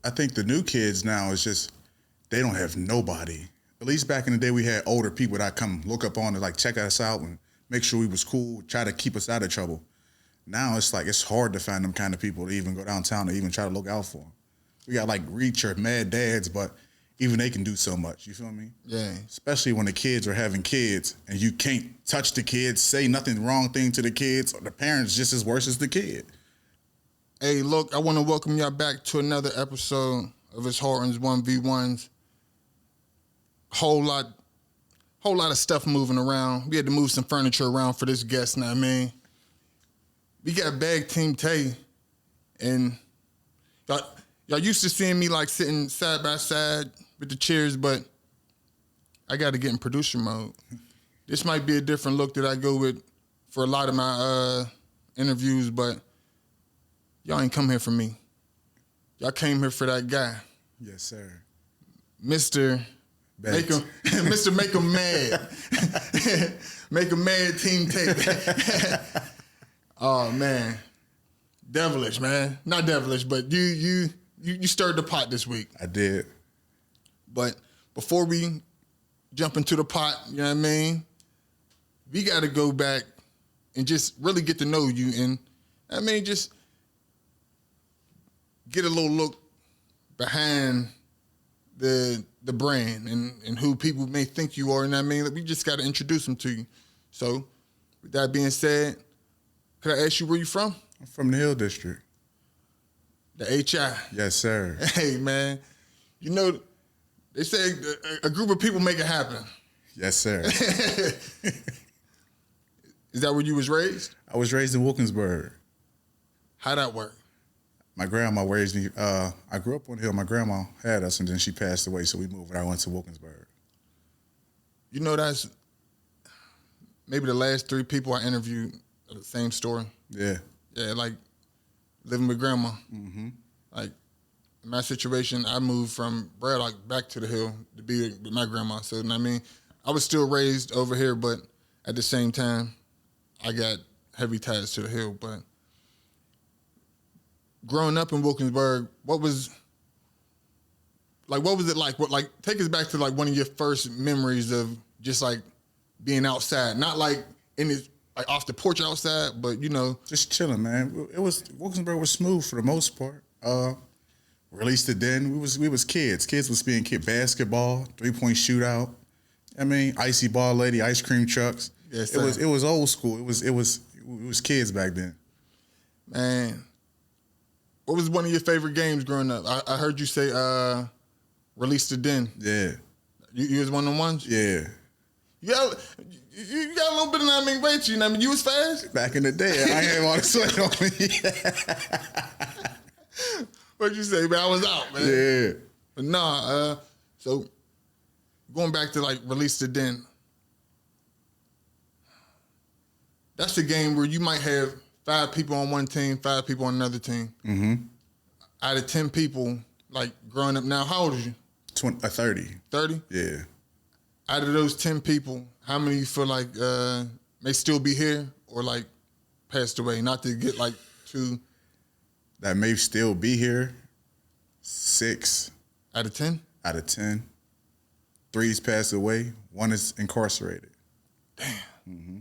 I think the new kids now is just, they don't have nobody. At least back in the day, we had older people that come look up on and like check us out and make sure we was cool, try to keep us out of trouble. Now it's like, it's hard to find them kind of people to even go downtown to even try to look out for them. We got like Reach or Mad Dads, but even they can do so much, you feel me? Yeah. Especially when the kids are having kids and you can't touch the kids, say nothing wrong thing to the kids, or the parents just as worse as the kid. Hey, look, I want to welcome y'all back to another episode of It's Horton's 1v1s. Whole lot of stuff moving around. We had to move some furniture around for this guest, know what I mean? We got Bag Team Tay, and y'all used to seeing me like sitting side by side with the chairs, but I got to get in producer mode. This might be a different look that I go with for a lot of my interviews, but y'all ain't come here for me. Y'all came here for that guy. Yes, sir. Mr. Make him mad. Make him mad, Team Tay. Oh, man. Devilish, man. Not devilish, but you stirred the pot this week. I did. But before we jump into the pot, you know what I mean? We got to go back and just really get to know you. And, I mean, just get a little look behind the brand and who people may think you are. And I mean, we just got to introduce them to you. So, with that being said, could I ask you where you from? I'm from the Hill District. The HI. Yes, sir. Hey, man. You know, they say a group of people make it happen. Yes, sir. Is that where you was raised? I was raised in Wilkinsburg. How'd that work? My grandma raised me. I grew up on the hill. My grandma had us, and then she passed away, so we moved, and I went to Wilkinsburg. You know, that's maybe the last 3 people I interviewed are the same story. Yeah. Yeah, like living with grandma. Mm-hmm. Like, in my situation, I moved from Braddock back to the hill to be with my grandma. So, you know what I mean? I was still raised over here, but at the same time, I got heavy ties to the hill. But growing up in Wilkinsburg, what was it like? Take us back to like one of your first memories of just like being outside, not like like off the porch outside, but you know, just chilling, man. Wilkinsburg was smooth for the most part. Released the den. We was kids. Kids was being basketball, 3-point shootout. I mean, icy ball lady, ice cream trucks. Yes, it was old school. It was kids back then. Man, what was one of your favorite games growing up? I heard you say Release the Den. Yeah. You was one of the ones? Yeah. You got a little bit of weight to you. I mean, you was fast? Back in the day, I ain't had all the sweat on me. What'd you say, man? I was out, man. Yeah. But nah, so going back to like Release the Den. That's a game where you might have 5 people on one team, 5 people on another team. Mm-hmm. Out of 10 people, like growing up now, how old are you? 30. 30? Yeah. Out of those 10 people, how many you feel like may still be here or like passed away? Not to get like too... That may still be here. 6. Out of 10? Out of 10. 3's passed away. 1 is incarcerated. Damn. Mm-hmm.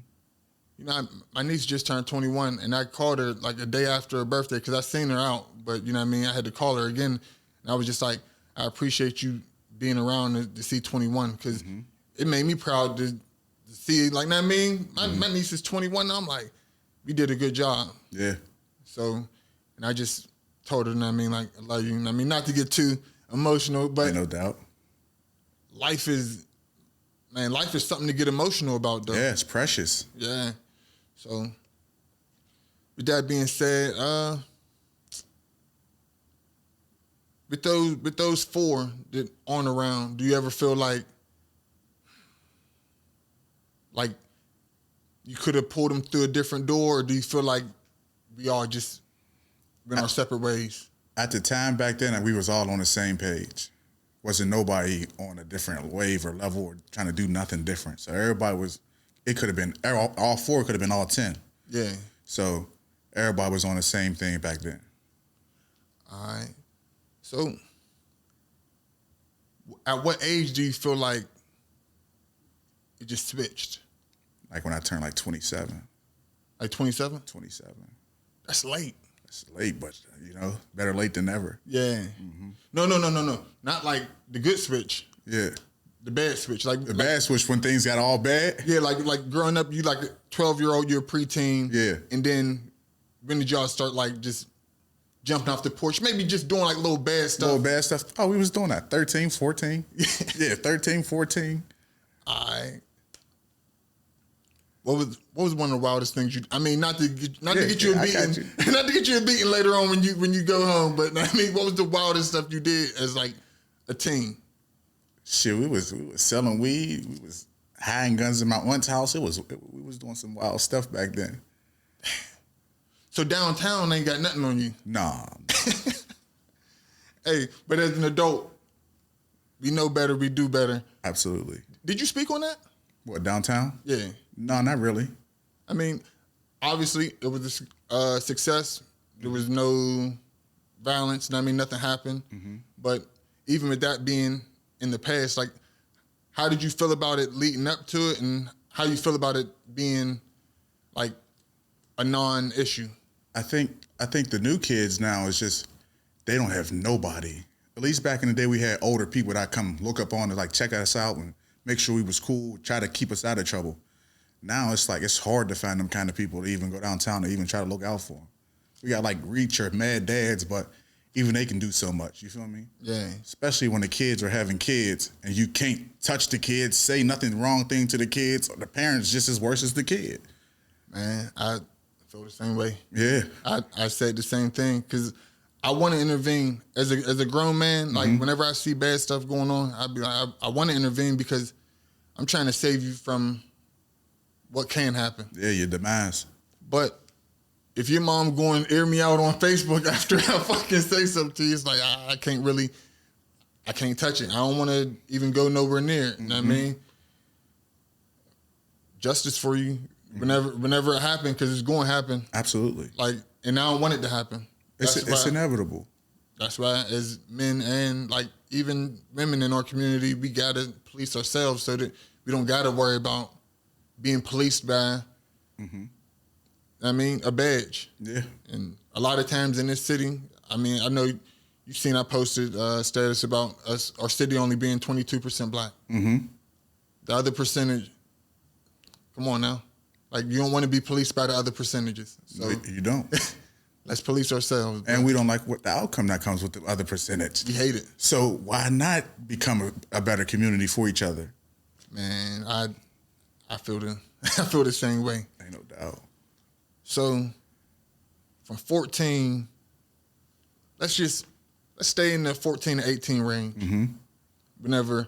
You know, my niece just turned 21, and I called her like a day after her birthday because I seen her out. But, you know what I mean, I had to call her again. And I was just like, I appreciate you being around to see 21 because it made me proud to see, like, know what I mean? My niece is 21, and I'm like, we did a good job. Yeah. So, and I just told her, you know what I mean, like, I love you. You know what I mean, not to get too emotional, but... Ain't no doubt. Life is something to get emotional about, though. Yeah, it's precious. Yeah. So, with that being said, with those 4 that aren't around, do you ever feel like you could have pulled them through a different door, or do you feel like we all just went our separate ways? At the time back then, we was all on the same page. Wasn't nobody on a different wave or level or trying to do nothing different. So everybody was, it could have been, all 4 could have been all 10. Yeah. So everybody was on the same thing back then. All right. So At what age do you feel like it just switched? Like when I turned like 27. Like 27? 27. That's late. It's late, but better late than never. Yeah. No. Not like the good switch. Yeah. The bad switch. Like the bad switch when things got all bad. Yeah, like growing up, you like a 12-year-old, you're a preteen. Yeah. And then when did y'all start like just jumping off the porch? Maybe just doing like little bad stuff. Little bad stuff. Oh, we was doing that. 13, 14. Yeah, 13, 14. All right. What was one of the wildest things you? I mean, not to get you a beating, not to get you a beating later on when you go home. But I mean, what was the wildest stuff you did as like a teen? Shit, we was selling weed. We was hiding guns in my aunt's house. We was doing some wild stuff back then. So downtown ain't got nothing on you. Nah. Hey, but as an adult, we know better. We do better. Absolutely. Did you speak on that? What, downtown? Yeah. No, not really. I mean, obviously, it was a success. There was no violence. I mean, nothing happened. Mm-hmm. But even with that being in the past, like, how did you feel about it leading up to it, and how you feel about it being like a non-issue? I think the new kids now is just, they don't have nobody. At least back in the day, we had older people that come look up on and like check us out and make sure we was cool, try to keep us out of trouble. Now it's like, it's hard to find them kind of people to even go downtown to even try to look out for them. We got like Reach or Mad Dads, but even they can do so much. You feel me? Yeah. Especially when the kids are having kids and you can't touch the kids, say nothing wrong thing to the kids, or the parents just as worse as the kid. Man, I feel the same way. Yeah. I said the same thing because I want to intervene as a grown man. Like whenever I see bad stuff going on, I'd be like, I want to intervene because I'm trying to save you from what can happen. Yeah, your demise. But if your mom going to air me out on Facebook after I fucking say something to you, it's like I can't touch it. I don't want to even go nowhere near it. You know what I mean? Justice for you whenever it happens, because it's going to happen. Absolutely. Like, and I don't want it to happen. It's inevitable. That's why, as men and like even women in our community, we gotta police ourselves so that we don't gotta worry about being policed by, I mean, a badge. Yeah. And a lot of times in this city, I mean, I know you've seen I posted a status about our city only being 22% black. Mm-hmm. The other percentage, come on now. Like, you don't want to be policed by the other percentages. So No, you don't. let's police ourselves. And we don't like what the outcome that comes with the other percentage. We hate it. So why not become a better community for each other? Man, I feel the same way. Ain't no doubt. So from 14, let's stay in the 14 to 18 range. Mm-hmm. Whenever,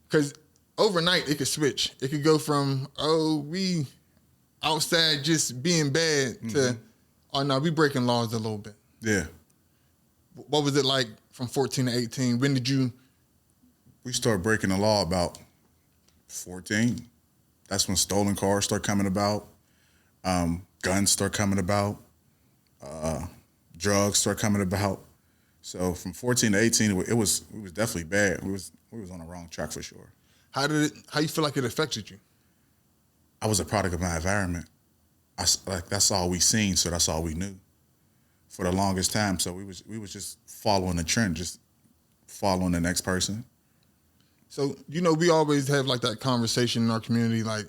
because overnight it could switch. It could go from, we outside just being bad to, oh no, we breaking laws a little bit. Yeah. What was it like from 14 to 18? When did you? We started breaking the law about 14. That's when stolen cars start coming about. Guns start coming about. Drugs start coming about. So from 14 to 18, it was definitely bad. We was on the wrong track for sure. How you feel like it affected you? I was a product of my environment. That's all we seen, so that's all we knew for the longest time. So we was just following the trend, just following the next person. So, we always have like that conversation in our community, like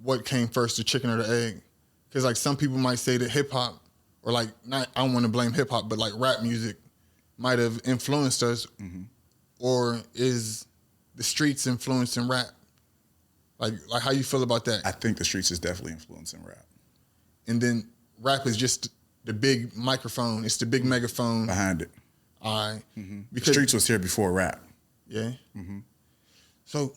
what came first, the chicken or the egg? Because like some people might say that hip hop, or like I don't want to blame hip hop, but like rap music might have influenced us, or is the streets influencing rap? Like how you feel about that? I think the streets is definitely influencing rap. And then rap is just the big microphone. It's the big megaphone behind it. All right. Because the streets was here before rap. Yeah. So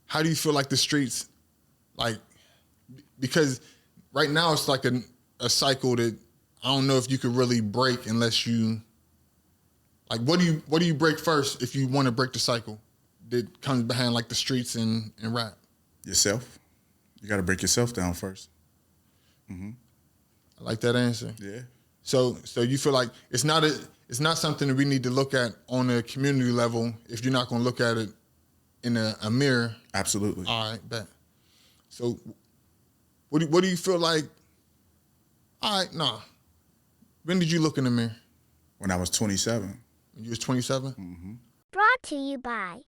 how do you feel like the streets, like, because right now it's like a cycle that I don't know if you could really break unless you, like, what do you break first if you want to break the cycle that comes behind like the streets and rap? Yourself. You got to break yourself down first. I like that answer. Yeah. So you feel like it's not something that we need to look at on a community level if you're not going to look at it in a mirror. Absolutely. All right, bet. So what do you feel like? All right, nah. When did you look in the mirror? When I was 27. When you was 27? Brought to you by